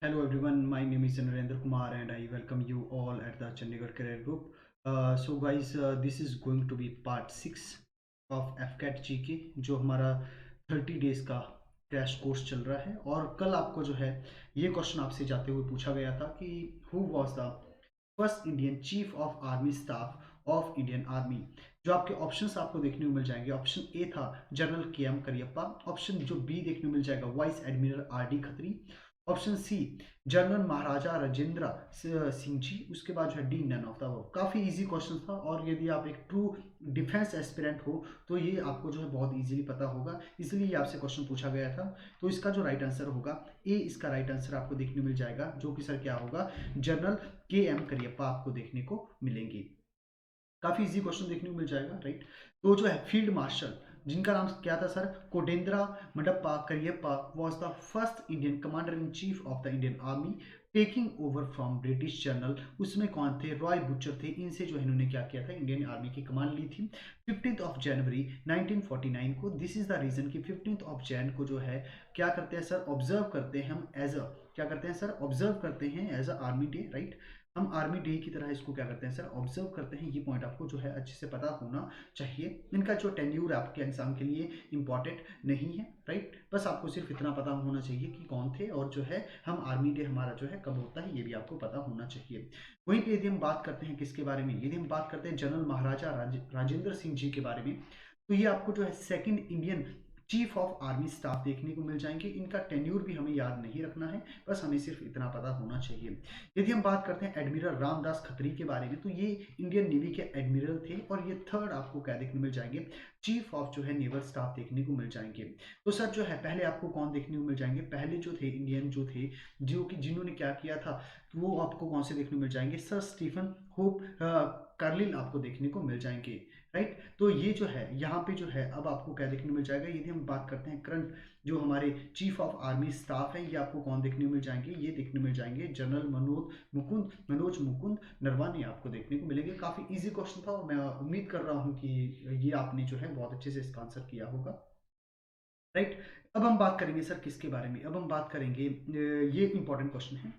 Hello everyone, my name is Narendra Kumar and I welcome you all at the Chandigarh Career Group. So guys, this is going to be part 6 of FCAT GK जो हमारा 30 days का crash course चल रहा है। और कल आपको जो है ये क्वेश्चन आपसे जाते हुए पूछा गया था कि who was the first Indian chief of army staff of Indian army. जो आपके ऑप्शंस आपको देखने को मिल जाएंगे, ऑप्शन ए था general K M Cariappa, option जो बी देखने को मिल जाएगा vice admiral R D Khatri, option C general Maharaja Rajendra Singh ji, उसके बाद जो है D none of the above. काफी इजी क्वेश्चन था और यदि आप एक ट्रू डिफेंस एस्पिरेंट हो तो ये आपको जो है बहुत इजीली पता होगा, इसलिए ये आपसे क्वेश्चन पूछा गया था। तो इसका जो राइट आंसर होगा ए, इसका राइट आंसर आपको देखने को मिल जाएगा, जो कि सर क्या होगा, जनरल के एम करियप्पा आपको देखने को मिलेंगे। काफी इजी क्वेश्चन देखने को मिल जाएगा, राइट। तो जो है फील्ड मार्शल जिनका नाम क्या था sir, Kodandera Madappa Cariappa was the first Indian commander in chief of the Indian army taking over from British general. उसमें कौन थे, रॉय बुचर थे। इनसे जो है इन्होंने क्या किया था, इंडियन आर्मी की कमांड ली थी 15 ऑफ जनवरी 1949 को। दिस इज द रीजन कि 15 ऑफ जैन को जो है क्या करते हैं सर, ऑब्जर्व करते हैं हम एज अ, क्या करते हैं सर, ऑब्जर्व करते हैं as a army day, right. हम आर्मी डे की तरह इसको क्या करते हैं सर, ऑब्जर्व करते हैं। ये पॉइंट आपको जो है अच्छे से पता होना चाहिए। इनका जो टेन्यूर आपके एग्जाम के लिए इंपॉर्टेंट नहीं है, राइट। बस आपको सिर्फ इतना पता होना चाहिए कि कौन थे, और जो है हम आर्मी डे हमारा जो है कब होता है ये भी आपको पता होना चाहिए। वहीं पे यदि हम बात करते हैं किसके बारे में, यदि हम बात करते हैं जनरल महाराजा राजेंद्र सिंह जी के बारे में, तो ये आपको जो है second Indian chief of army staff देखने को मिल जाएंगे। इनका टेन्यूर भी हमें याद नहीं रखना है, बस हमें सिर्फ इतना पता होना चाहिए। यदि हम बात करते हैं एडमिरल रामदास खत्री के बारे में, तो ये इंडियन नेवी के एडमिरल थे और ये थर्ड आपको क्या देखने मिल जाएंगे, चीफ ऑफ जो है नेवल स्टाफ देखने को मिल जाएंगे। तो सर जो है पहले आपको कौन देखने को मिल जाएंगे, पहले जो थे इंडियन जो थे, जो कि जिन्होंने क्या किया था, वो आपको कौन से देखने को मिल जाएंगे, सर स्टीफन होप कार्लिल आपको देखने को मिल जाएंगे, राइट। तो ये जो है यहाँ पे जो है अब आपको क्या देखने को मिल जाएगा, यदि हम बात करते हैं करंट जो हमारे चीफ ऑफ आर्मी स्टाफ है, ये आपको कौन देखने को मिल जाएंगे, ये देखने को मिल जाएंगे जनरल मनोज मुकुंद नरवाने आपको देखने को मिलेंगे। काफी इजी क्वेश्चन था और मैं उम्मीद कर रहा हूँ कि ये आपने जो है बहुत अच्छे से इसका आंसर किया होगा, राइट। अब हम बात करेंगे सर किसके बारे में, अब हम बात करेंगे ये इंपॉर्टेंट क्वेश्चन है,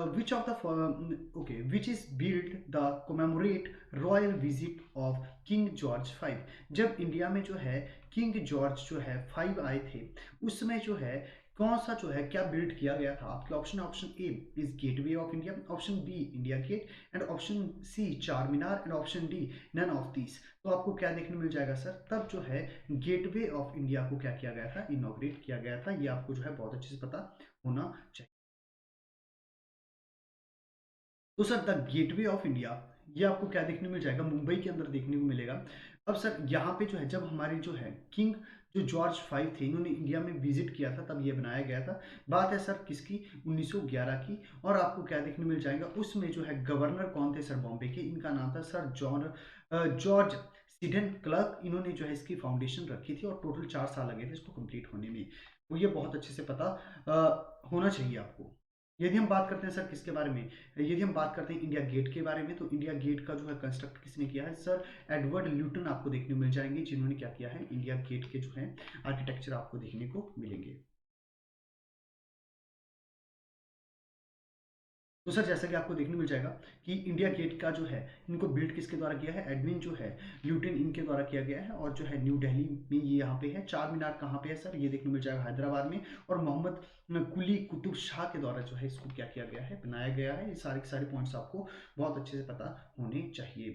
which of the okay which is build the commemorate royal visit of king George five. जब इंडिया में जो है किंग जॉर्ज जो है फाइव आए थे, उसमें जो है कौन सा जो है क्या बिल्ड किया गया था। आपके ऑप्शन है, option A is Gateway of India, option B India Gate, and option C Char Minar, and option D none of these. तो आपको क्या देखने मिल जाएगा सर, तब जो है गेटवे ऑफ इंडिया को क्या किया गया था, इनॉग्रेट किया गया था। ये आपको जो है बहुत अच्छे से पता होना चाहिए। तो sir the gateway of India ये आपको क्या देखने को मिल जाएगा, मुंबई के अंदर देखने को मिलेगा। अब सर यहाँ पे जो है जब हमारे जो है किंग जो जॉर्ज फाइव थे, इन्होंने इंडिया में विजिट किया था, तब ये बनाया गया था। बात है सर किसकी, 1911 की। और आपको क्या देखने को मिल जाएगा, उसमें जो है गवर्नर कौन थे सर बॉम्बे के, इनका नाम था सर जॉर्ज सिडन क्लर्क। इन्होंने जो है इसकी फाउंडेशन रखी थी और टोटल 4 साल लगे थे इसको कंप्लीट होने में। तो ये बहुत अच्छे से पता होना चाहिए आपको। यदि हम बात करते हैं सर किसके बारे में, यदि हम बात करते हैं इंडिया गेट के बारे में, तो इंडिया गेट का जो है कंस्ट्रक्ट किसने किया है सर, एडवर्ड ल्यूटन आपको देखने को मिल जाएंगे, जिन्होंने क्या किया है, इंडिया गेट के जो है आर्किटेक्चर आपको देखने को मिलेंगे। तो सर जैसा कि आपको देखने मिल जाएगा कि इंडिया गेट का जो है इनको बिल्ड किसके द्वारा किया है, एडमिन जो है ल्यूटन इनके द्वारा किया गया है। और जो है न्यू दिल्ली में ये यहाँ पे है। चार मीनार कहाँ पे है सर, ये देखने मिल जाएगा हैदराबाद में। और मोहम्मद कुली कुतुब शाह के द्वारा जो है इसको क्या किया गया है, बनाया गया है। ये सारे के सारे पॉइंट्स आपको बहुत अच्छे से पता होने चाहिए।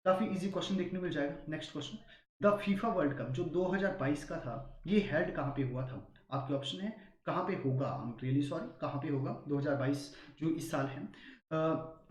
काफी इजी क्वेश्चन देखने मिल जाएगा। Next question, the FIFA world cup जो 2022 का था, ये हेल्ड कहाँ पे हुआ था। आपके ऑप्शन है कहाँ पे होगा, आई एम रियली सॉरी, कहाँ पे होगा 2022 जो इस साल है।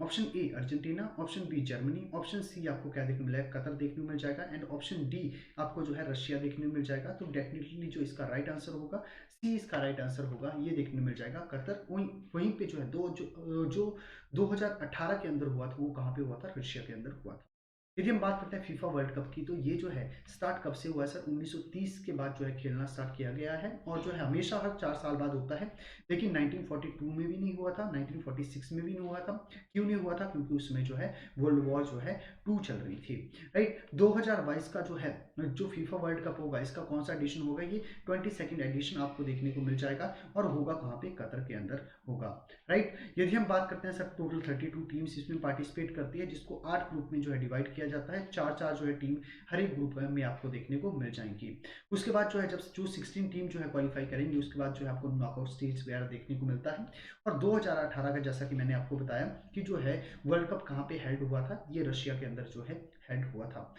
Option A Argentina, option B Germany, option C आपको क्या देखने को मिलेगा, कतर देखने को मिल जाएगा, एंड ऑप्शन डी आपको जो है रशिया देखने को मिल जाएगा। तो डेफिनेटली जो इसका राइट आंसर होगा, सी इसका राइट आंसर होगा, ये देखने को मिल जाएगा कतर। वहीं वहीं पे जो है जो 2018 के अंदर हुआ था, वो कहाँ पे हुआ था, रशिया के अंदर हुआ था। यदि हम बात करते हैं फीफा वर्ल्ड कप की, तो ये जो है स्टार्ट कब से हुआ है सर? 1930 के बाद जो है खेलना स्टार्ट किया गया है, और जो है हमेशा हर 4 साल बाद होता है। लेकिन 1942 में भी नहीं हुआ था, 1946 में भी नहीं हुआ था। क्यों नहीं हुआ था? क्योंकि उसमें जो है वर्ल्ड वॉर जो है टू चल रही थी, राइट। 2022 का जो है जो फीफा वर्ल्ड कप होगा, इसका कौन सा एडिशन होगा? ये 22nd एडिशन आपको देखने को मिल जाएगा, और होगा कहाँ पे? कतर के अंदर होगा, राइट। यदि हम बात करते हैं सर, टोटल 32 टीम्स इसमें पार्टिसिपेट करती है, जिसको 8 ग्रुप में जो है डिवाइड किया जाता है। 4-4 जो है टीम हर एक ग्रुप में आपको देखने को मिल जाएंगी। उसके बाद जो है जब जो 16 टीम जो है क्वालिफाई करेंगी, उसके बाद जो है आपको नॉकआउट स्टेज वगैरह देखने को मिलता है। और 2018 का, जैसा कि मैंने आपको बताया कि जो है वर्ल्ड कप कहाँ पे हेल्ड हुआ था, ये रशिया के अंदर जो है हेल्ड हुआ था।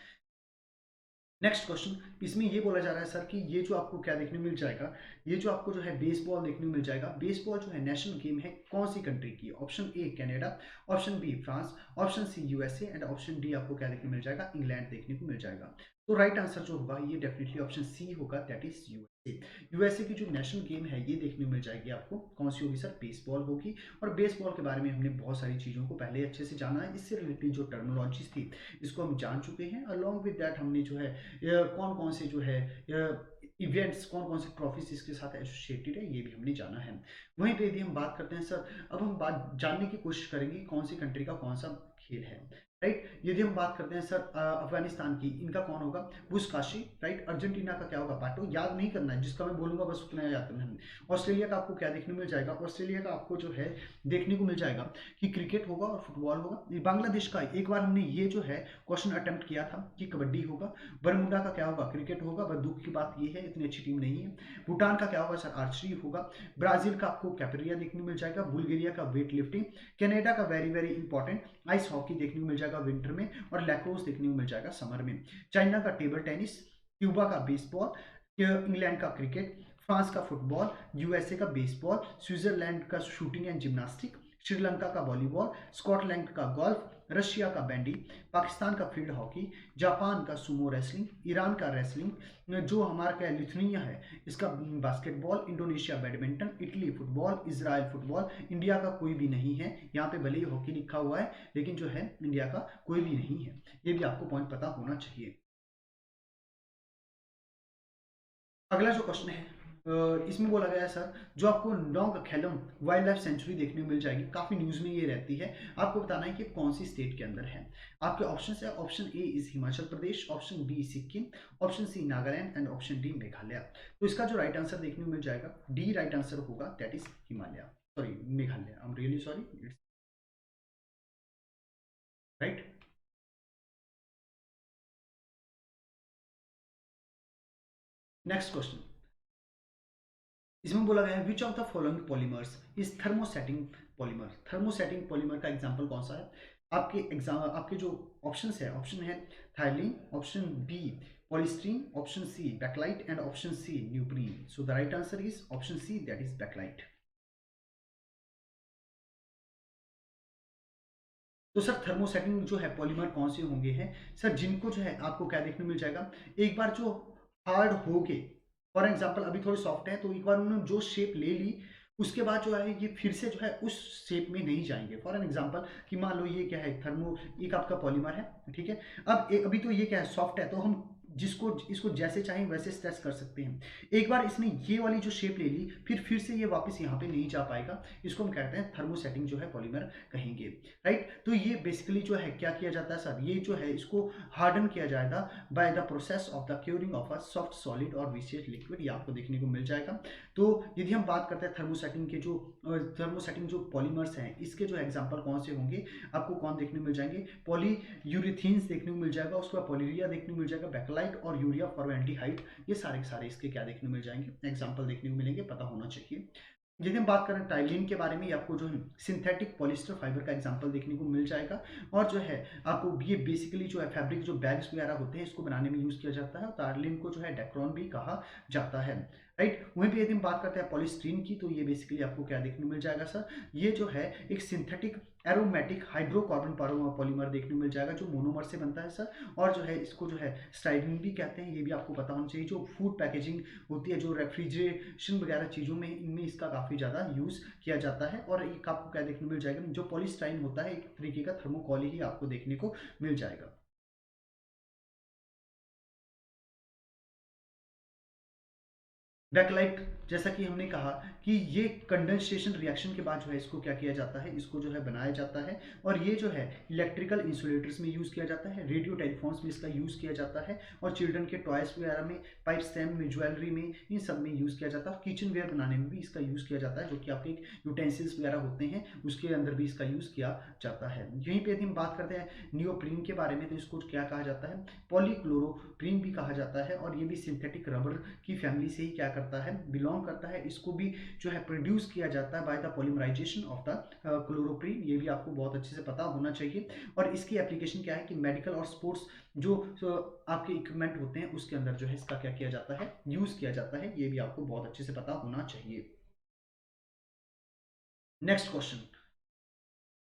नेक्स्ट क्वेश्चन, इसमें ये बोला जा रहा है सर कि ये जो आपको क्या देखने मिल जाएगा, ये जो आपको जो है बेसबॉल देखने को मिल जाएगा। बेसबॉल जो है नेशनल गेम है कौन सी कंट्री की? Option A Canada, option B France, option C USA, and option D आपको क्या देखने को मिल जाएगा? इंग्लैंड देखने को मिल जाएगा। तो राइट आंसर जो होगा ये डेफिनेटली ऑप्शन सी होगा, दैट इज यूएसए। यूएसए की जो नेशनल गेम है ये देखने को मिल जाएगी आपको। कौन सी होगी सर? बेसबॉल होगी। और बेसबॉल के बारे में हमने बहुत सारी चीज़ों को पहले अच्छे से जाना है, इससे रिलेटेड जो टर्मिनोलॉजीज थी इसको हम जान चुके हैं। अलॉन्ग विद दैट हमने जो है कौन कौन से जो है इवेंट्स, कौन कौन से ट्रॉफीज इसके साथ एसोसिएटेड है, ये भी हमने जाना है। वहीं पे यदि हम बात करते हैं सर, अब हम बात जानने की कोशिश करेंगे कौन सी कंट्री का कौन सा खेल है, राइट। यदि हम बात करते हैं सर अफगानिस्तान की, इनका कौन होगा? बुस्काशी, राइट। अर्जेंटीना का क्या होगा? पाटो। याद नहीं करना है, जिसका मैं बोलूंगा बस उतना याद करना है। ऑस्ट्रेलिया का आपको क्या देखने को मिल जाएगा? ऑस्ट्रेलिया का आपको जो है देखने को मिल जाएगा कि क्रिकेट होगा और फुटबॉल होगा। बांग्लादेश का एक बार हमने ये जो है क्वेश्चन अटेम्प्ट किया था कि कबड्डी होगा। बरमूडा का क्या होगा? क्रिकेट होगा, बस दुख की बात ये है इतनी अच्छी टीम नहीं है। भूटान का क्या होगा सर? आर्चरी होगा। ब्राजील का आपको कैपरिया देखने को मिल जाएगा। बुल्गारिया का वेट लिफ्टिंग। कनाडा का very very important ice hockey देखने को मिल जाएगा विंटर में, और लैक्रोस देखने को मिल जाएगा समर में। चाइना का टेबल टेनिस, क्यूबा का बेसबॉल, इंग्लैंड का क्रिकेट, फ्रांस का फुटबॉल, यूएसए का बेसबॉल, स्विट्जरलैंड का शूटिंग एंड जिम्नास्टिक, श्रीलंका का वॉलीबॉल, स्कॉटलैंड का गोल्फ, रशिया का बैंडी, पाकिस्तान का फील्ड हॉकी, जापान का सुमो रेसलिंग, ईरान का रेसलिंग, जो हमारा क्या लिथुनिया है इसका basketball, Indonesia badminton, Italy football, Israel football. India का कोई भी नहीं है यहाँ पे, भले ही हॉकी लिखा हुआ है लेकिन जो है इंडिया का कोई भी नहीं है। ये भी आपको पॉइंट पता होना चाहिए। अगला जो क्वेश्चन है इसमें बोला गया है सर, जो आपको नोंग खेलम वाइल्ड लाइफ सेंचुरी देखने को मिल जाएगी, काफी न्यूज में ये रहती है। आपको बताना है कि कौन सी स्टेट के अंदर है। आपके ऑप्शन है, option A is Himachal Pradesh, option B Sikkim, option C Nagaland, and option D Meghalaya. तो इसका जो राइट आंसर देखने को मिल जाएगा डी राइट आंसर होगा, that is Himalaya, sorry Meghalaya, I am really sorry, it's right. Next question, इसमें बोला गया है which of the following polymers is thermosetting polymer. Thermosetting polymer का एग्जांपल कौन सा है? आपके एग्जाम, आपके जो ऑप्शंस है, ऑप्शन है thylene, option B polystyrene, option C bakelite, and option C neoprene. So the right answer is option C, that is bakelite. तो सर थर्मोसेटिंग जो है पॉलीमर कौन से होंगे हैं सर, जिनको जो है आपको क्या देखने को मिल जाएगा, एक बार जो हार्ड हो गए, फॉर एग्जांपल अभी थोड़ी सॉफ्ट है, तो एक बार उन्होंने जो शेप ले ली, उसके बाद जो है ये फिर से जो है उस शेप में नहीं जाएंगे। फॉर एन एग्जांपल कि मान लो ये क्या है, थर्मो एक आपका पॉलीमर है, ठीक है। अब अभी तो ये क्या है, सॉफ्ट है, तो हम जिसको इसको जैसे चाहें वैसे स्ट्रेच कर सकते हैं। एक बार इसने ये वाली जो शेप ले ली, फिर से ये वापस यहाँ पे नहीं जा पाएगा। इसको हम कहते हैं थर्मोसेटिंग जो है पॉलीमर कहेंगे, राइट। तो ये बेसिकली जो है क्या किया जाता है सर, ये जो है इसको हार्डन किया जाएगा by the process of the curing of a soft solid और विशेष लिक्विड, ये आपको देखने को मिल जाएगा। तो यदि हम बात करते हैं थर्मोसेटिंग के जो थर्मोसेटिंग जो पॉलीमर्स हैं, इसके जो एग्जांपल कौन से होंगे, आपको कौन देखने को मिल जाएंगे? पॉली यूरिथीन्स देखने को मिल जाएगा, उसके बाद पॉलीरिया देखने को मिल जाएगा, बैकलाइट और यूरिया फॉर्मेल्डिहाइड, ये सारे के सारे इसके क्या देखने को मिल जाएंगे, एग्जाम्पल देखने को मिलेंगे, पता होना चाहिए। यदि हम बात करें टाइलिन के बारे में, आपको जो है सिंथेटिक पॉलिस्टर फाइबर का एग्जांपल देखने को मिल जाएगा। और जो है आपको ये बेसिकली जो है फैब्रिक जो बैग्स वगैरह होते हैं इसको बनाने में यूज किया जाता है, और टाइलिन को जो है डेक्रोन भी कहा जाता है, राइट। वहीं पे यदि हम बात करते हैं पॉलीस्टीरीन की, तो ये बेसिकली आपको क्या देखने को मिल जाएगा सर, ये जो है एक सिंथेटिक एरोमेटिक हाइड्रोकार्बन पॉलीमर देखने को मिल जाएगा, जो मोनोमर से बनता है सर। और जो है इसको जो है स्टाइरिन भी कहते हैं, ये भी आपको पता होना चाहिए। जो फूड पैकेजिंग होती है, जो रेफ्रिजरेशन वगैरह चीज़ों में, इनमें इसका काफ़ी ज़्यादा यूज़ किया जाता है। और एक आपको क्या देखने को मिल जाएगा, जो पॉलीस्टाइन होता है एक तरीके का थर्मोकॉल ही आपको देखने को मिल जाएगा। बैकलाइट, जैसा कि हमने कहा कि ये कंडेंसेशन रिएक्शन के बाद जो है इसको क्या किया जाता है, इसको जो है बनाया जाता है, और ये जो है इलेक्ट्रिकल इंसुलेटर्स में यूज़ किया जाता है, रेडियो टेलीफोन्स में इसका यूज़ किया जाता है, और चिल्ड्रन के टॉयस वगैरह में, पाइप स्टेम में, ज्वेलरी में, इन सब में यूज़ किया जाता है। किचन वेयर बनाने में भी इसका यूज़ किया जाता है, जो कि आपके यूटेंसिल्स वगैरह होते हैं उसके अंदर भी इसका यूज़ किया जाता है। यहीं पर यदि हम बात करते हैं नियोप्रीन के बारे में, तो इसको क्या कहा जाता है, पॉलीक्लोरोप्रीन भी कहा जाता है, और ये भी सिंथेटिक रबर की फैमिली से ही क्या करता है, बिलोंग करता है। इसको भी जो है प्रोड्यूस किया जाता है by the polymerization of the chloroprene. ये भी आपको बहुत अच्छे से पता होना चाहिए। और इसकी एप्लीकेशन क्या है कि मेडिकल और स्पोर्ट्स जो आपके इक्विपमेंट होते हैं उसके अंदर जो है इसका क्या किया जाता है, यूज किया जाता है। ये भी आपको बहुत अच्छे से पता होना चाहिए। Next question,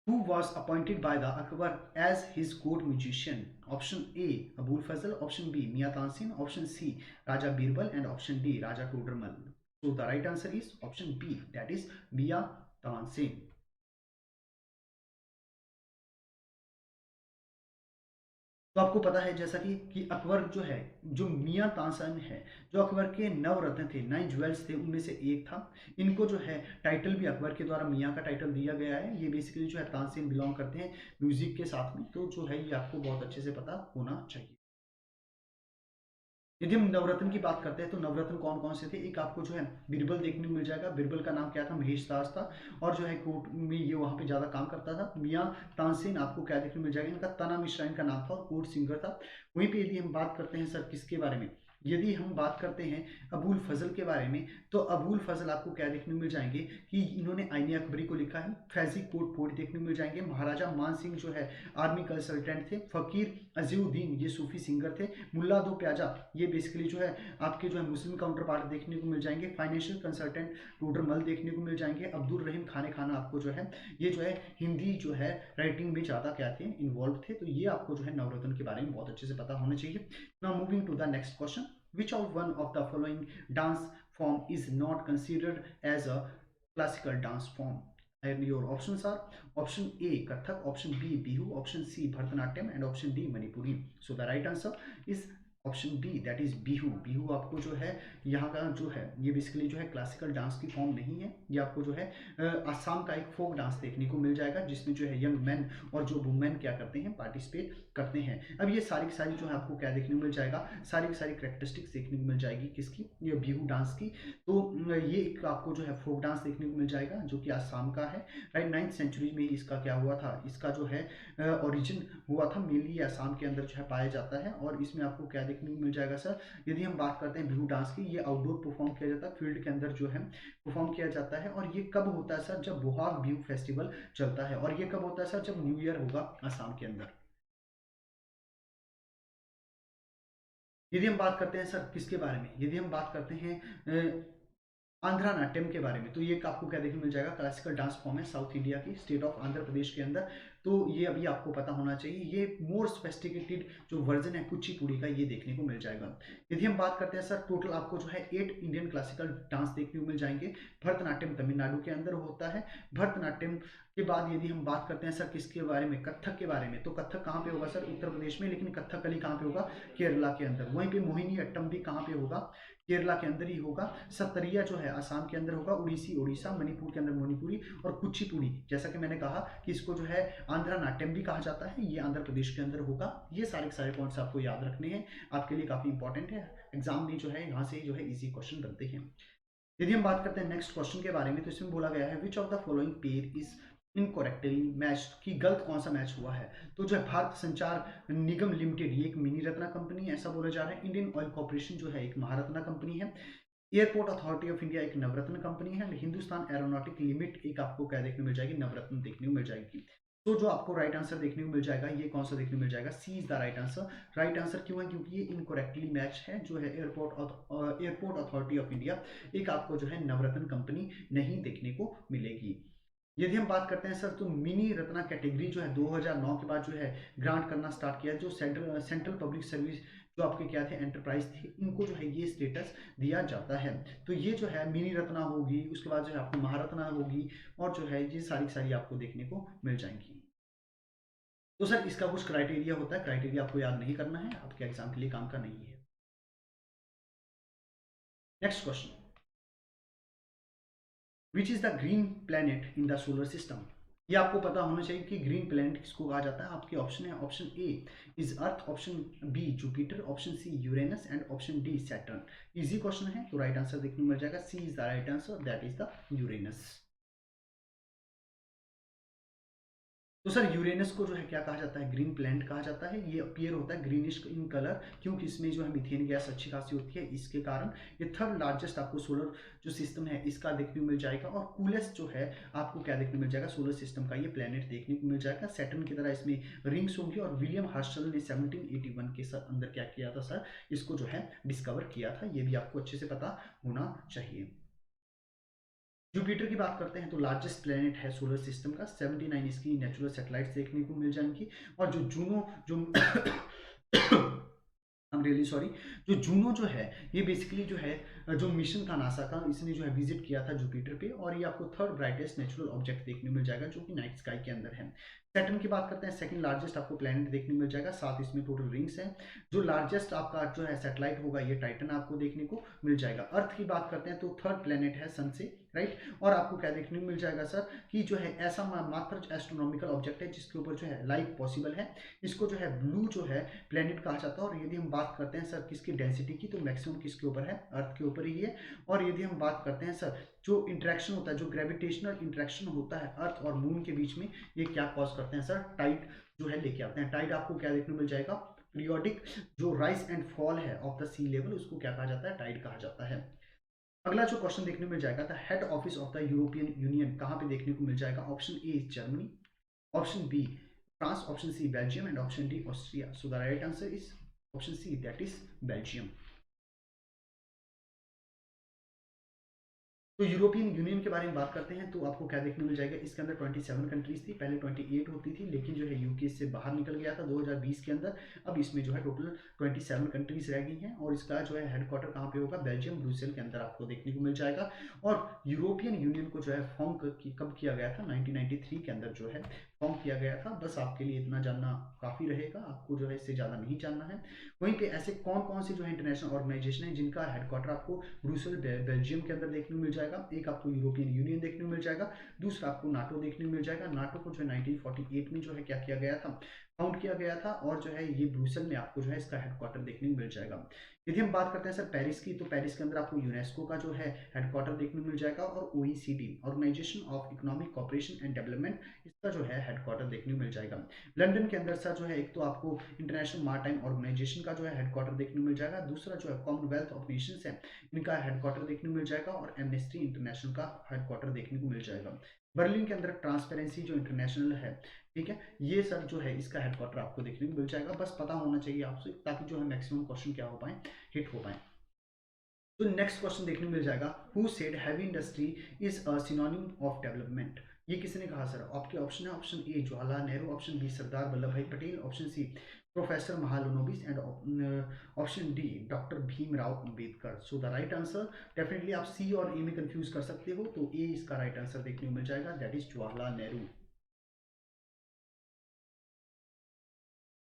who was appointed by the Akbar as his court musician? Option A Abul Fazl, option B Mia Tansin, option C Raja Birbal, and option D Raja Todermal. So the right answer is option B, that is Mia Tansin. तो आपको पता है जैसा कि अकबर जो है, जो मियाँ तानसेन है, जो अकबर के नवरत्न थे, 9 ज्वेल्स थे, उनमें से एक था। इनको जो है टाइटल भी अकबर के द्वारा मियाँ का टाइटल दिया गया है। ये बेसिकली जो है तानसेन बिलोंग करते हैं म्यूजिक के साथ में, तो जो है ये आपको बहुत अच्छे से पता होना चाहिए। यदि हम नवरत्न की बात करते हैं तो नवरत्न कौन कौन से थे, एक आपको जो है बिरबल देखने को मिल जाएगा। बिरबल का नाम क्या था, महेश दास था, और जो है कोर्ट में ये वहां पे ज्यादा काम करता था। मियाँ तानसेन आपको क्या देखने को मिल जाएगा, इनका तना मिश्रा इनका नाम था, और कोर्ट सिंगर था। वहीं पे यदि हम बात करते हैं सर किसके बारे में, यदि हम बात करते हैं अबुल फजल के बारे में, तो अबुल फजल आपको क्या देखने को मिल जाएंगे कि इन्होंने आईने अकबरी को लिखा है। फैजी कोट पोट देखने को मिल जाएंगे। महाराजा मान सिंह जो है आर्मी कंसल्टेंट थे। फकीर अजीउद्दीन ये सूफी सिंगर थे। मुल्ला दो प्याजा ये बेसिकली जो है आपके जो है मुस्लिम काउंटर पार्ट देखने को मिल जाएंगे। फाइनेंशियल कंसल्टेंट टूडर मल देखने को मिल जाएंगे। अब्दुल रहीम खाने खाना आपको जो है ये जो है हिंदी जो है राइटिंग में ज़्यादा क्या थे, इन्वॉल्व थे। तो ये आपको जो है नवरत्न के बारे में बहुत अच्छे से पता होना चाहिए। Now moving to the next question, which of one of the following dance form is not considered as a classical dance form? And your options are option A Kathak, option B Bihu, option C Bharatanatyam, and option D Manipuri. So the right answer is option B, that is Bihu. Bihu आपको जो है यहाँ का जो है ये basically जो है क्लासिकल डांस की फॉर्म नहीं है। ये आपको जो है असम का एक फोक डांस देखने को मिल जाएगा, जिसमें जो है यंग मैन और जो वुमेन क्या करते हैं, पार्टिसिपेट करते हैं। अब ये सारी की सारी जो है आपको क्या देखने को मिल जाएगा, सारी की सारी करेक्टरिस्टिक्स देखने को मिल जाएगी किसकी, ये बिहू डांस की। तो ये एक आपको जो है फोक डांस देखने को मिल जाएगा जो कि असम का है। राइट, 9th सेंचुरी में इसका क्या हुआ था, इसका जो है ओरिजिन हुआ था, मेनली असम के अंदर जो है पाया जाता है। और इसमें आपको क्या देखने को मिल जाएगा सर, यदि हम बात करते हैं बिहू डांस की, ये आउटडोर परफॉर्म किया जाता है, फील्ड के अंदर जो है परफॉर्म किया जाता है। और ये कब होता है सर, जब बोहाग बिहू फेस्टिवल चलता है। और ये कब होता है सर, जब न्यू ईयर होगा असम के अंदर। यदि हम बात करते हैं सर किसके बारे में, यदि हम बात करते हैं आंध्रा नाट्यम के बारे में, तो ये आपको क्या देखने मिल जाएगा, क्लासिकल डांस फॉर्म है साउथ इंडिया की, स्टेट ऑफ आंध्र प्रदेश के अंदर। तो ये अभी आपको पता होना चाहिए। ये मोर सोफिस्टिकेटेड जो वर्जन है कुचिपुड़ी का, ये देखने को मिल जाएगा। यदि हम बात करते हैं सर, टोटल आपको जो है 8 इंडियन क्लासिकल डांस देखने को मिल जाएंगे। भरतनाट्यम तमिलनाडु के अंदर होता है। भरतनाट्यम के बाद यदि हम बात करते हैं सर किसके बारे में, कथक के बारे में, तो कथक कहाँ पे होगा सर, उत्तर प्रदेश में। लेकिन कथकली कहाँ पे होगा, केरला के अंदर। वहीं पे मोहिनी अट्टम भी कहाँ पे होगा, केरला के अंदर ही होगा। सत्तरिया जो है असम के अंदर होगा। उड़ीसी उड़ीसा, मणिपुर के अंदर मणिपुरी, और कुचिपुड़ी जैसा कि मैंने कहा कि इसको जो है आंध्रा नाट्यम भी कहा जाता है, ये आंध्र प्रदेश के अंदर होगा। ये सारे के सारे पॉइंट्स आपको याद रखने हैं, आपके लिए काफी इंपॉर्टेंट है। एग्जाम में जो है यहाँ से जो है इजी क्वेश्चन बनते हैं। यदि हम बात करते हैं नेक्स्ट क्वेश्चन के बारे में, तो इसमें बोला गया है which of the following pair is incorrectly match, कि गलत कौन सा मैच हुआ है। तो जो है भारत संचार निगम लिमिटेड ये एक मिनी रत्ना कंपनी है, ऐसा बोला जा रहा है। इंडियन ऑयल कॉर्पोरेशन जो है एक महारत्ना कंपनी है। एयरपोर्ट अथॉरिटी ऑफ इंडिया एक नवरत्न कंपनी है। हिंदुस्तान एरोनॉटिक लिमिट एक आपको क्या देखने को मिल जाएगी, नवरत्न देखने को मिल जाएगी। तो जो आपको राइट आंसर देखने को मिल जाएगा, ये कौन सा देखने को मिल जाएगा, C is the right answer. Right answer क्यों है, क्योंकि ये इनकोरेक्टली मैच है। जो है एयरपोर्ट अथॉरिटी ऑफ इंडिया एक आपको जो है नवरत्न कंपनी नहीं देखने को मिलेगी। यदि हम बात करते हैं सर, तो मिनी रत्ना कैटेगरी जो है 2009 के बाद जो है ग्रांट करना स्टार्ट किया। जो सेंट्रल पब्लिक सर्विस जो आपके क्या थे, एंटरप्राइज थे, इनको जो है ये स्टेटस दिया जाता है। तो ये जो है मिनी रत्ना होगी, उसके बाद जो है आपको महारत्ना होगी, और जो है ये सारी सारी आपको देखने को मिल जाएंगी। तो सर इसका कुछ क्राइटेरिया होता है, क्राइटेरिया आपको याद नहीं करना है, आपके एग्जाम के लिए काम का नहीं है। Next question, which is the green planet in the solar system. ये आपको पता होना चाहिए कि ग्रीन प्लैनेट किसको कहा जाता है। आपके ऑप्शन है, option A is earth, option B Jupiter, option C Uranus and option D Saturn. Easy question है, तो राइट आंसर देखने को मिल जाएगा, C is the right answer, that is the Uranus. तो सर यूरेनस को जो है क्या कहा जाता है, ग्रीन प्लैनेट कहा जाता है। ये अपीयर होता है ग्रीनिश इन कलर, क्योंकि इसमें जो है मीथेन गैस अच्छी खासी होती है, इसके कारण ये थर्ड लार्जेस्ट आपको सोलर जो सिस्टम है इसका देखने को मिल जाएगा। और कूलेस्ट जो है आपको क्या देखने को मिल जाएगा, सोलर सिस्टम का ये प्लैनेट देखने को मिल जाएगा। सैटर्न की तरह इसमें रिंग्स होंगी। और विलियम हर्शल ने 1781 के अंदर क्या किया था सर, इसको जो है डिस्कवर किया था। ये भी आपको अच्छे से पता होना चाहिए। जुपिटर की बात करते हैं तो लार्जेस्ट प्लेनेट है सोलर सिस्टम का, 79 इसकी नेचुरल सैटेलाइट्स देखने को मिल जाएंगी। और जो जूनो जो आई एम रियली सॉरी, जो जूनो जो है ये बेसिकली जो है जो मिशन था नासा का, इसने जो है विजिट किया था जुपिटर पे। और ये आपको थर्ड ब्राइटेस्ट नेचुरल ऑब्जेक्ट देखने को मिल जाएगा जो कि नाइट स्काई के अंदर है। सैटर्न की बात करते हैं, सेकंड लार्जेस्ट आपको प्लेनेट देखने को मिल जाएगा, साथ इसमें टोटल रिंग्स हैं। जो लार्जेस्ट आपका जो है सैटेलाइट होगा ये टाइटन आपको देखने को मिल जाएगा। अर्थ की बात करते हैं तो थर्ड प्लेनेट है सन से, राइट। और आपको क्या देखने को मिल जाएगा सर, कि जो है ऐसा मात्र एस्ट्रोनॉमिकल ऑब्जेक्ट है जिसके ऊपर जो है लाइफ पॉसिबल है। इसको जो है ब्लू जो है प्लेनेट कहा जाता है। और यदि हम बात करते हैं सर किसकी डेंसिटी की, तो मैक्सिमम किसके ऊपर है, अर्थ के ऊपर ही है। और यदि हम बात करते हैं सर जो इंटरेक्शन होता है, जो ग्रेविटेशनल इंटरेक्शन होता है अर्थ और मून के बीच में, ये क्या कॉज करते हैं सर, टाइड जो है लेके आते हैं। टाइड आपको क्या देखने को मिल जाएगा, पीरियोडिक जो राइज एंड फॉल है ऑफ द सी लेवल, उसको क्या कहा जाता है, टाइड कहा जाता है। अगला जो क्वेश्चन देखने को मिल जाएगा था, head office of the European Union कहाँ पे देखने को मिल जाएगा। Option A Germany, option B France, option C Belgium and option D Austria. So the right answer is option C, that is Belgium. तो यूरोपियन यूनियन के बारे में बात करते हैं तो आपको क्या देखने मिल जाएगा, इसके अंदर 27 कंट्रीज थी, पहले 28 होती थी, लेकिन जो है यूके इससे बाहर निकल गया था 2020 के अंदर। अब इसमें जो है टोटल 27 कंट्रीज रह गई हैं। और इसका जो है हेडक्वार्टर कहाँ पे होगा, बेल्जियम ब्रुसेल के अंदर आपको देखने को मिल जाएगा। और यूरोपियन यूनियन को जो है फॉर्म कब किया गया था, 1993 के अंदर जो है फॉर्म किया गया था। बस आपके लिए इतना जानना काफ़ी रहेगा, आपको जो है इससे ज़्यादा नहीं जानना है। वहीं पे ऐसे कौन कौन से जो है इंटरनेशनल ऑर्गेनाइजेशन है जिनका हेडक्वार्टर आपको ब्रुसेल बेल्जियम के अंदर देखने को मिल जाएगा। एक आपको यूरोपियन यूनियन देखने को मिल जाएगा, दूसरा आपको नाटो देखने को मिल जाएगा। नाटो को जो है 1948 में जो है क्या किया गया था, फाउंड किया गया था। और जो है ये ब्रुसेल में आपको जो है इसका हेडक्वार्टर देखने को मिल जाएगा। यदि हम बात करते हैं सर पेरिस की, तो पेरिस के अंदर आपको यूनेस्को का जो है हेडक्वार्टर देखने को मिल जाएगा। और OECD, organisation of economic cooperation and development, इसका जो है हेडक्वार्टर देखने को मिल जाएगा। लंदन के अंदर सर जो है एक तो आपको इंटरनेशनल मार्टाइम ऑर्गेनाइजेशन का जो है हेडक्वार्टर देखने को मिल जाएगा, दूसरा जो है कॉमनवेल्थ ऑफ नेशंस है इनका हेडक्वार्टर देखने को मिल जाएगा। और एमनेस्टी इंटरनेशनल का हेडक्वार्टर देखने को मिल जाएगा। बर्लिन के अंदर ट्रांसपेरेंसी जो इंटरनेशनल है, ठीक है, ये सर जो है इसका हेडक्वार्टर आपको देखने को मिल जाएगा। बस पता होना चाहिए आपसे, ताकि जो है मैक्सिमम क्वेश्चन क्या हो पाए, हिट हो पाए। तो नेक्स्ट क्वेश्चन देखने को मिल जाएगा, who said heavy industry is a synonym of development. ये किसने कहा सर, आपके ऑप्शन है, option A Jawaharlal Nehru, option B Sardar Vallabhbhai Patel, option C professor Mahalanobis and option D doctor Bhimrao Ambedkar. So the right answer, definitely आप सी और ए में कंफ्यूज कर सकते हो, तो ए इसका राइट आंसर देखने को मिल जाएगा, दैट इज जवाहरलाल नेहरू।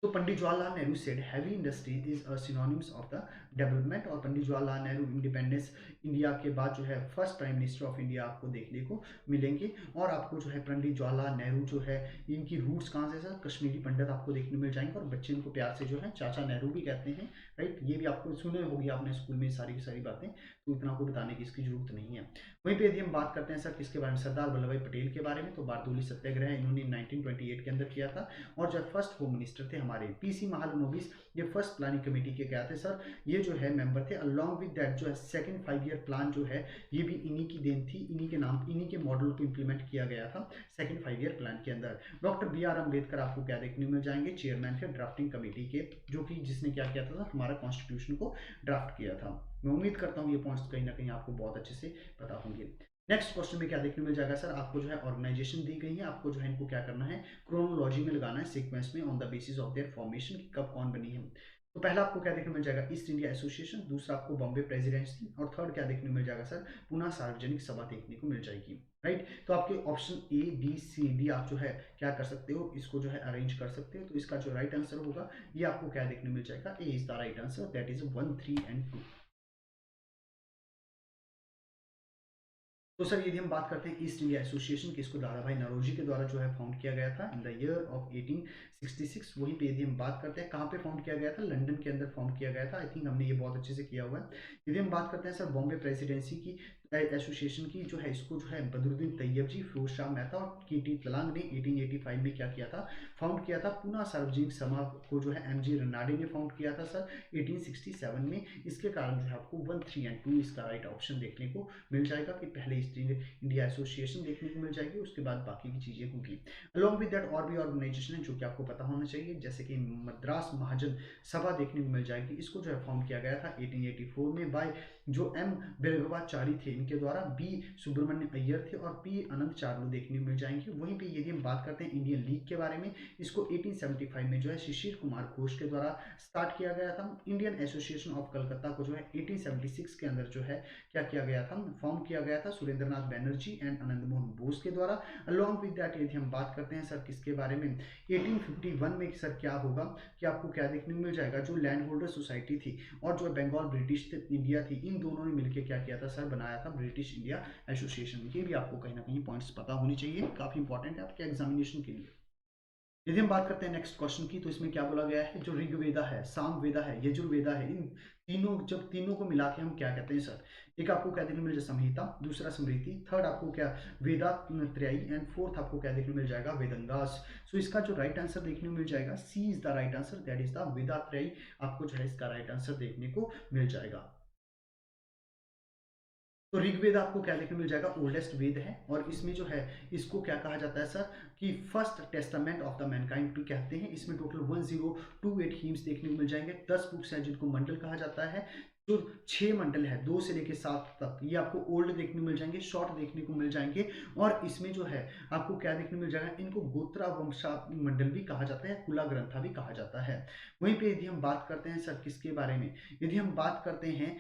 तो Pandit Jawaharlal Nehru said heavy industries is a synonyms of the development. और पंडित जवाहरलाल नेहरू इंडिपेंडेंस इंडिया के बाद जो है first prime minister of India आपको देखने को मिलेंगे। और आपको जो है पंडित जवाहरलाल नेहरू जो है इनकी रूट्स कहाँ से सर, कश्मीरी पंडित आपको देखने मिल जाएंगे। और बच्चे इनको प्यार से जो है चाचा नेहरू भी कहते हैं, राइट। ये भी आपको सुने होगी आपने स्कूल में सारी की सारी बातें, तो इतना को बताने की इसकी जरूरत नहीं है। वहीं पे यदि हम बात करते हैं सर किसके बारे में, सरदार वल्लभ भाई पटेल के बारे में, तो बारदोली सत्याग्रह इन्होंने 1928 के अंदर किया था। और जो फर्स्ट होम मिनिस्टर थे हमारे पीसी महालनोबिस, ये फर्स्ट प्लानिंग कमेटी के क्या थे सर, ये जो है मेंबर थे। अलॉन्ग विद दैट जो है सेकंड 5 ईयर प्लान जो है ये भी इन्हीं की देन थी, इन्हीं के नाम इन्हीं के मॉडल को इंप्लीमेंट किया गया था सेकंड 5 ईयर प्लान के अंदर। डॉक्टर बी आर अम्बेडकर आपको क्या देखने मिल जाएंगे, चेयरमैन थे ड्राफ्टिंग कमेटी के, जो कि जिसने क्या किया था हमारा कॉन्स्टिट्यूशन को ड्राफ्ट किया था। मैं उम्मीद करता हूँ ये पॉइंट्स कहीं ना कहीं आपको बहुत अच्छे से पता होंगे। नेक्स्ट क्वेश्चन में क्या देखने मिल जाएगा सर, आपको जो है ऑर्गेनाइजेशन दी गई है, आपको जो है इनको क्या करना है, क्रोनोलॉजी में लगाना है, सीक्वेंस में, on the basis of their formation कि कब कौन बनी है। तो पहला आपको क्या देखने मिल जाएगा, ईस्ट इंडिया एसोसिएशन, दूसरा आपको बॉम्बे प्रेसिडेंसी, और थर्ड क्या देखने मिल जाएगा सर, पुनः सार्वजनिक सभा देखने को मिल जाएगी, राइट। तो आपके option A B C D आप जो है क्या कर सकते हो, इसको जो है अरेंज कर सकते हो। तो इसका जो राइट आंसर होगा ये आपको क्या देखने मिल जाएगा, A is the right answer, that is 1 3 and 2। तो सर यदि हम बात करते हैं ईस्ट इंडिया एसोसिएशन की, इसको दादा भाई नौरोजी के द्वारा जो है फाउंड किया गया था इन द ईयर ऑफ 1866। वहीं पे यदि हम बात करते हैं कहाँ पे फाउंड किया गया था, लंदन के अंदर फाउंड किया गया था। आई थिंक हमने ये बहुत अच्छे से किया हुआ है। यदि हम बात करते हैं सर बॉम्बे प्रेसिडेंसी की एसोसिएशन की, जो है इसको जो है बदरुद्दीन तैयब जी, फिरोज शाह मेहता और के.टी. तलांग ने 1885 में क्या किया था, फाउंड किया था। पुणे सार्वजनिक सभा को जो है एम.जी. रनाडे ने फाउंड किया था सर 1867 में। इसके कारण जो है आपको 1, 3 एंड 2 इसका राइट ऑप्शन देखने को मिल जाएगा कि पहले ईस्ट इंडिया एसोसिएशन देखने को मिल जाएगी, उसके बाद बाकी की चीजें होंगी। अलॉन्ग विद दैट और भी ऑर्गेनाइजेशन है जो कि आपको पता होना चाहिए, जैसे कि मद्रास महाजन सभा देखने को मिल जाएगी। इसको जो है फाउंड किया गया था 1884 में बाय जो एम बेलगवाचारी थे इनके द्वारा, बी सुब्रमण्य अय्यर थे और पी अनंत चार्लू देखने को मिल जाएंगे। वहीं पे यदि हम बात करते हैं इंडियन लीग के बारे में, इसको 1875 में जो है शिशिर कुमार घोष के द्वारा स्टार्ट किया गया था। इंडियन एसोसिएशन ऑफ कलकत्ता को जो है 1876 के अंदर जो है क्या किया गया था, फॉर्म किया गया था सुरेंद्रनाथ बैनर्जी एंड आनंद मोहन बोस के द्वारा। अलॉन्ग विद दैट यदि हम बात करते हैं सर किसके बारे में, 1851 में सर क्या होगा कि आपको क्या देखने को मिल जाएगा, जो लैंड होल्डर सोसाइटी थी और जो बंगाल ब्रिटिश इंडिया थी, इन दोनों ने मिलकर क्या किया था सर, बनाया था ब्रिटिश इंडिया एसोसिएशन। ये भी आपको कहीं ना कहीं पॉइंट्स पता होनी चाहिए, काफी इंपॉर्टेंट है आपके एग्जामिनेशन के लिए। यदि हम बात करते हैं नेक्स्ट क्वेश्चन की, तो इसमें क्या बोला गया है, जो ऋग्वेदा है, सामवेदा है, यजुर्वेदा है, इन तीनों जब तीनों को मिला के हम क्या कहते हैं सर, एक आपको क्या देखने को मिल जाए संहिता, दूसरा स्मृति, थर्ड आपको क्या वेदा त्रयी एंड फोर्थ आपको क्या देखने को मिल जाएगा वेदंगास। सो इसका जो राइट आंसर देखने को मिल जाएगा, C is the right answer, that is the Veda Trayi, आपको जो है इसका राइट आंसर देखने को मिल जाएगा। तो ऋग्वेद आपको क्या देखने मिल जाएगा, ओल्डेस्ट वेद है और इसमें जो है इसको क्या कहा जाता है सर कि first testament of the Mankind कहते हैं। इसमें टोटल 1028 हिम्स देखने को मिल जाएंगे, 10 बुक्स हैं जिनको मंडल कहा जाता है। जो 6 मंडल है 2 से लेकर 7 तक, ये आपको ओल्ड देखने को मिल जाएंगे, शॉर्ट देखने को मिल जाएंगे। और इसमें जो है आपको क्या देखने को मिल जाएगा, इनको गोत्रा वंशा मंडल भी कहा जाता है, कुला ग्रंथा भी कहा जाता है। वहीं पे यदि हम बात करते हैं सर किसके बारे में, यदि हम बात करते हैं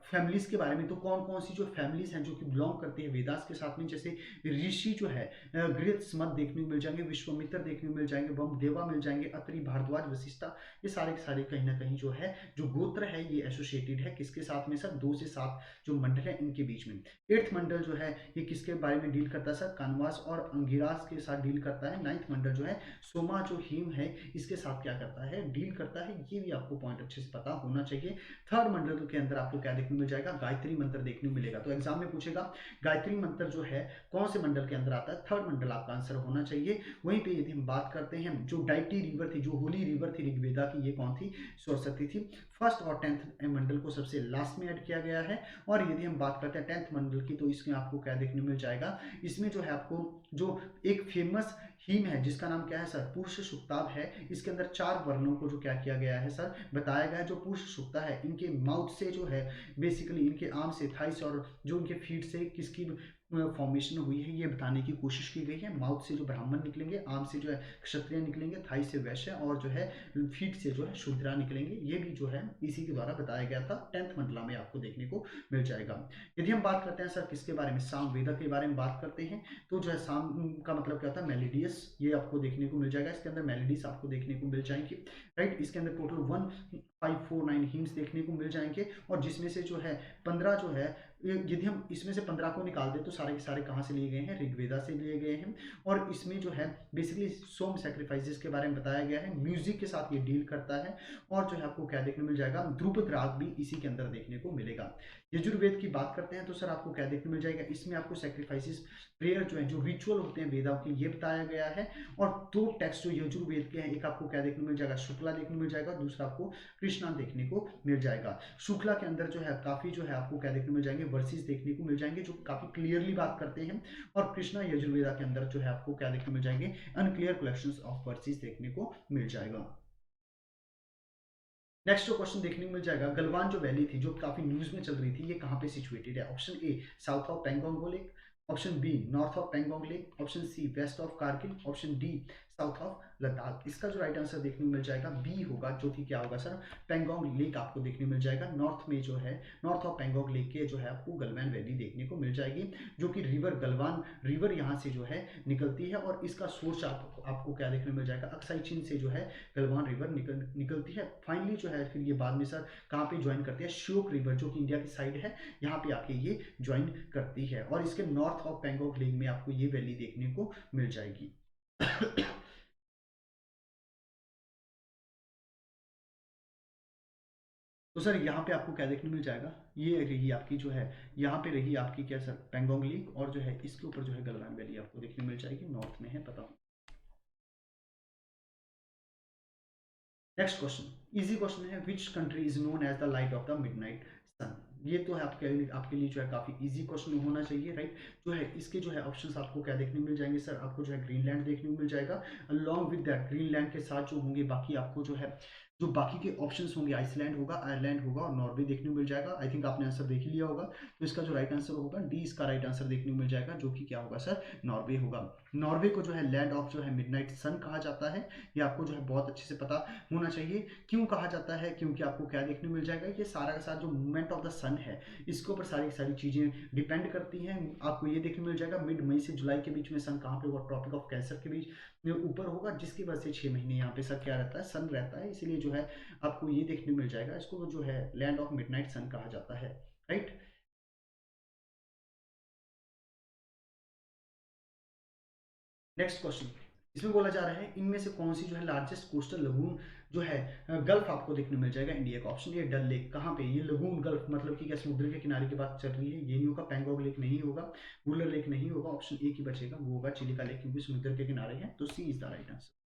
फैमिलीज के बारे में, तो कौन कौन सी जो फैमिलीज हैं जो कि बिलोंग करती है वेदास के साथ में, जैसे ऋषि जो है गृहस्थ स्मत देखने को मिल जाएंगे, विश्वामित्र देखने को मिल जाएंगे, देवा मिल जाएंगे, अत्रि, भारद्वाज, वशिष्ठा, ये सारे के सारे कहीं ना कहीं जो है जो गोत्र है ये एसोसिएटेड है किसके साथ में सर, 2 से 7 जो मंडल है इनके बीच में। 8th मंडल जो है ये किसके बारे में डील करता है सर, कानवास और अंगिरास के साथ डील करता है। 9th मंडल जो है सोमा जो हिम है इसके साथ क्या करता है, डील करता है। ये भी आपको पॉइंट अच्छे से पता होना चाहिए। 3rd मंडल के अंदर आपको क्या देखने को मिल जाएगा, गायत्री मंत्र देखने को मिलेगा। तो एग्जाम में पूछेगा गायत्री मंत्र जो है कौन से मंडल के अंदर आता है, 3rd मंडल आपका आंसर होना चाहिए। वहीं पे यदि हम बात करते हैं जो डाइटी रिवर थी, जो होली रिवर थी ऋग्वेदा की, ये कौन थी, सरस्वती थी। 1st और 10th मंडल को सबसे लास्ट में ऐड किया गया है। और यदि हम बात करते हैं 10th मंडल की, तो इसमें आपको क्या देखने को मिल जाएगा, इसमें जो है आपको जो एक फेमस हीम है जिसका नाम क्या है सर, पुरुष सुक्ताव है। इसके अंदर 4 वर्णों को जो क्या किया गया है सर, बताया गया है। जो पुरुष सुक्ता है इनके माउथ से जो है बेसिकली इनके आर्म से, थाइस और जो इनके फीट से किसकी फॉर्मेशन हुई है ये बताने की कोशिश की गई है। माउथ से जो ब्राह्मण निकलेंगे, आर्म से जो है क्षत्रिय निकलेंगे, थाई से वैश्य और जो है फीट से जो है शूद्रा निकलेंगे। ये भी जो है इसी के द्वारा बताया गया था। 10th मंडला में आपको देखने को मिल जाएगा। यदि हम बात करते हैं सर किसके बारे में, साम वेदा के बारे में बात करते हैं, तो जो है साम का मतलब क्या होता है, मेलोडियस, ये आपको देखने को मिल जाएगा। इसके अंदर मेलोडीज आपको देखने को मिल जाएंगी, राइट। इसके अंदर टोटल 1549 हिम्स देखने को मिल जाएंगे और जिसमें से जो है 15 जो है, यदि हम इसमें से 15 को निकाल दें तो सारे के सारे कहाँ से लिए गए हैं, ऋग्वेदा से लिए गए हैं। और इसमें जो है बेसिकली सोम सैक्रिफाइसेस के बारे में बताया गया है, म्यूजिक के साथ ये डील करता है। और जो है आपको क्या देखने मिल जाएगा, ध्रुपद राग भी इसी के अंदर देखने को मिलेगा। यजुर्वेद की बात करते हैं तो सर आपको क्या देखने मिल जाएगा, इसमें आपको सैक्रिफाइसेस प्रेयर जो है, जो रिचुअल होते हैं वेदाओं के, ये बताया गया है। और 2 टेक्स्ट जो यजुर्वेद के हैं, एक आपको क्या देखने मिल जाएगा, शुक्ला देखने मिल जाएगा, दूसरा आपको कृष्णा देखने को मिल जाएगा। शुक्ला के अंदर जो है काफी जो है आपको क्या देखने मिल जाएंगे, वर्सेस देखने को मिल जाएंगे जो काफी क्लियरली बात करते हैं। और कृष्णा यजुर्वेदा के अंदर जो है आपको क्या देखने मिल जाएंगे, अनक्लियर कलेक्शंस ऑफ वर्सेस देखने को मिल जाएगा। नेक्स्ट जो क्वेश्चन देखने को मिल जाएगा, गलवान जो वैली थी जो काफी न्यूज में चल रही थी, ये कहां पे सिचुएटेड है। Option A south of Pangong lake, option B north of Pangong lake, option C west of Kargil, option D south of Ladakh. इसका जो राइट आंसर देखने को मिल जाएगा बी होगा, जो कि क्या होगा सर, पेंगोंग लेक आपको देखने को मिल जाएगा। नॉर्थ में जो है, नॉर्थ ऑफ पेंगोंग लेक के जो है आपको गलवान वैली देखने को मिल जाएगी, जो कि रिवर गलवान रिवर यहाँ से जो है निकलती है, और इसका सोर्स आपको क्या देखने को मिल जाएगा, अक्साई चीन से जो है गलवान रिवर निकलती है। फाइनली जो है फिर ये बाद में सर कहाँ पे ज्वाइन करती है, श्योक रिवर, जो कि इंडिया की साइड है, यहाँ पे आके ये ज्वाइन करती है, और इसके नॉर्थ ऑफ पेंगोंग लेक में आपको ये वैली देखने को मिल जाएगी। तो सर यहाँ पे आपको क्या देखने मिल जाएगा, ये रही आपकी जो है, यहाँ पे रही आपकी क्या सर, पेंगोंग लेक, और जो है इसके ऊपर जो है गलवान वैली आपको देखने मिल जाएगी, नॉर्थ में है, पता। नेक्स्ट क्वेश्चन, इजी क्वेश्चन है, which country is known as the light of the midnight sun. ये तो है आपके लिए जो है काफी इजी क्वेश्चन होना चाहिए, राइट। जो है इसके जो है ऑप्शंस आपको क्या देखने मिल जाएंगे सर, आपको जो है ग्रीनलैंड देखने को मिल जाएगा, अलॉन्ग विद दैट ग्रीनलैंड के साथ जो होंगे बाकी आपको जो है, जो बाकी के ऑप्शंस होंगे, आइसलैंड होगा, आयरलैंड होगा, और नॉर्वे देखने को मिल जाएगा। आई थिंक आपने आंसर देख ही लिया होगा, तो इसका जो राइट आंसर होगा डी, इसका राइट आंसर देखने को मिल जाएगा, जो कि क्या होगा सर, नॉर्वे होगा। नॉर्वे को जो है लैंड ऑफ जो है मिडनाइट सन कहा जाता है, ये आपको जो है बहुत अच्छे से पता होना चाहिए। क्यों कहा जाता है, क्योंकि आपको क्या देखने को मिल जाएगा, ये सारा का सारा जो मूवमेंट ऑफ द सन है, इसके ऊपर सारी सारी चीजें डिपेंड करती हैं। आपको ये देखने को मिल जाएगा मिड मई से जुलाई के बीच में सन कहाँ पे होगा, ट्रॉपिक ऑफ कैंसर के बीच में ऊपर होगा, जिसकी वजह से 6 महीने यहाँ पे सर क्या रहता है, सन रहता है, इसीलिए जो है आपको ये देखने को मिल जाएगा, इसको जो है लैंड ऑफ मिडनाइट सन कहा जाता है, राइट। नेक्स्ट क्वेश्चन, इसमें बोला जा रहा है इनमें से कौन सी जो है लार्जेस्ट कोस्टल लगून जो है, गल्फ आपको देखने मिल जाएगा इंडिया का। ऑप्शन ए डल लेक, कहाँ पे, ये लगून गल्फ मतलब कि क्या समुद्र के किनारे की बात चल रही है, ये नहीं होगा, पेंगोंग लेक नहीं होगा, वुलर लेक नहीं होगा, ऑप्शन ए की बचेगा, वो होगा चिलिका लेक, क्योंकि समुद्र के किनारे है, तो सी इज द राइट आंसर।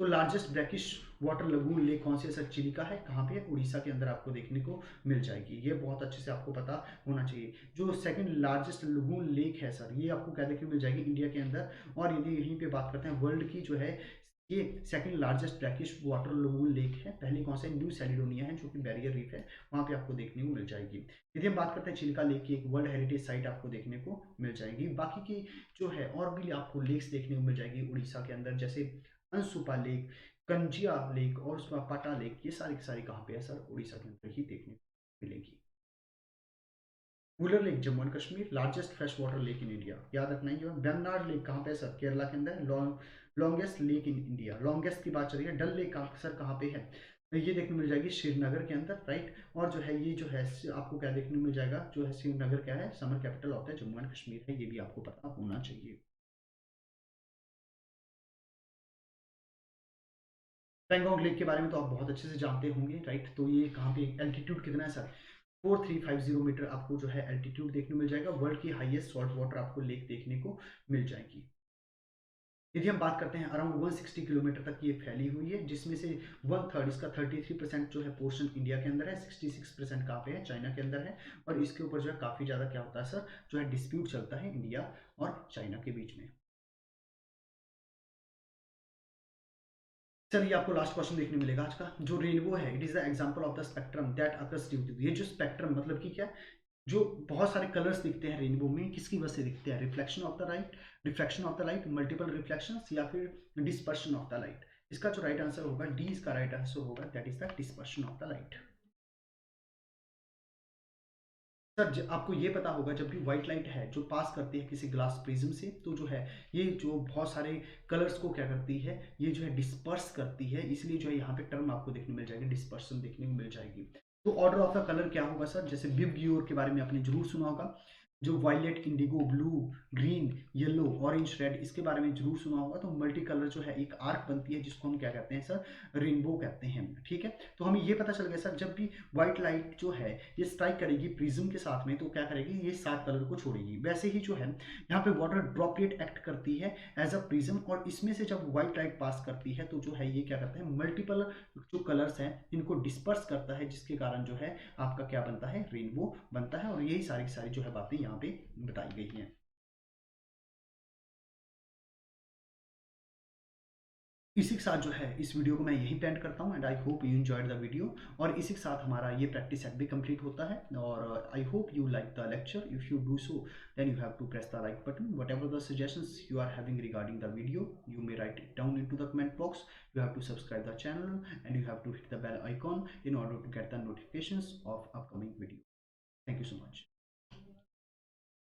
तो largest brackish water lagoon lake कौन सी है सर, चिलिका है, कहाँ पे है, उड़ीसा के अंदर आपको देखने को मिल जाएगी, ये बहुत अच्छे से आपको पता होना चाहिए। जो सेकंड लार्जेस्ट लगून लेक है सर, ये आपको क्या देखने को मिल जाएगी, इंडिया के अंदर। और यदि यहीं पे बात करते हैं वर्ल्ड की जो है, ये second largest brackish water lagoon lake है, पहली कौन सा, न्यू सेलिडोनिया है, जो कि बैरियर रीफ है, वहां पे आपको देखने को मिल जाएगी। यदि हम बात करते हैं चिल्का लेक की, एक वर्ल्ड हेरिटेज साइट आपको देखने को मिल जाएगी। बाकी की जो है और भी आपको लेक्स देखने को मिल जाएगी उड़ीसा के अंदर, जैसे अंसुपा लेक, कंजिया लेक, और उसमें पाटा लेक, ये सारी की सारी कहाँ पे है सर, उड़ीसा के अंदर ही देखने को मिलेगी। Wular lake Jammu and Kashmir, largest fresh water lake in India, याद रखना ही है। बेन्नाड लेक कहाँ पे है सर, केरला के अंदर, longest lake in India, longest key बात चल रही है। डल लेक सर कहाँ पे है, तो ये देखने को मिल जाएगी श्रीनगर के अंदर, राइट। और जो है ये जो है आपको क्या देखने को मिल जाएगा, जो है श्रीनगर क्या है, summer capital of the Jammu and Kashmir है, ये भी आपको पता होना चाहिए। पेंगोंग लेक के बारे में तो आप बहुत अच्छे से जानते होंगे, राइट। तो ये कहाँ पे, एल्टीट्यूड कितना है सर, 4350 मीटर आपको जो है एल्टीट्यूड देखने को मिल जाएगा। वर्ल्ड की हाईएस्ट सॉल्ट वाटर आपको लेक देखने को मिल जाएगी। यदि हम बात करते हैं अराउंड 160 किलोमीटर तक ये फैली हुई है, जिसमें से वन थर्ड इसका 33% जो है पोर्शन इंडिया के अंदर है, 66% कहाँ पे है, चाइना के अंदर है। और इसके ऊपर जो है काफ़ी ज़्यादा क्या होता है सर, जो है डिस्प्यूट चलता है इंडिया और चाइना के बीच में। चलिए आपको लास्ट क्वेश्चन देखने मिलेगा आज का, जो रेनबो है, it is the example of the spectrum that occurs due to, ये जो स्पेक्ट्रम मतलब कि क्या, जो बहुत सारे कलर्स दिखते हैं रेनबो में, किसकी वजह से दिखते हैं, reflection of the light, reflection of the light, multiple reflections, या फिर डिस्पर्शन ऑफ द लाइट। इसका जो राइट आंसर होगा डी, इसका राइट आंसर होगा, that is the dispersion of the light. Sir आपको ये पता होगा, जब भी व्हाइट लाइट है जो पास करती है किसी ग्लास प्रिज्म से, तो जो है ये जो बहुत सारे कलर्स को क्या करती है, ये जो है डिस्पर्स करती है, इसलिए जो है यहाँ पे टर्म आपको देखने मिल जाएगी, डिस्पर्सन देखने को मिल जाएगी। तो ऑर्डर ऑफ द कलर क्या होगा सर, जैसे बिग ब्यूर के बारे में आपने जरूर सुना होगा, जो violet, indigo, blue, green, yellow, orange, red, इसके बारे में जरूर सुना होगा। तो मल्टी कलर जो है एक आर्क बनती है, जिसको हम क्या कहते हैं सर, रेनबो कहते हैं, ठीक है। तो हमें ये पता चल गया सर, जब भी व्हाइट लाइट जो है ये स्ट्राइक करेगी प्रिज्म के साथ में, तो क्या करेगी, ये 7 कलर को छोड़ेगी। वैसे ही जो है यहाँ पे वाटर ड्रॉपलेट एक्ट करती है एज अ प्रिज्म, और इसमें से जब व्हाइट लाइट पास करती है, तो जो है ये क्या करता है, मल्टीपल जो कलर्स हैं इनको डिस्पर्स करता है, जिसके कारण जो है आपका क्या बनता है, रेनबो बनता है। और यही सारी की सारी जो है बातें यहाँ पे बताई गई हैं। इसी के साथ जो है इस वीडियो को मैं यहीं पेंड करता हूँ, and I hope you enjoyed the video. और इसी के साथ हमारा ये प्रैक्टिस सेट भी कंप्लीट होता है। और I hope you like the lecture. If you do so then you have to press the like button. Whatever the suggestions you are having regarding the video, you may write it down into the comment box. You have to subscribe the channel and you have to hit the bell icon in order to get the notifications of upcoming video. Thank you so much.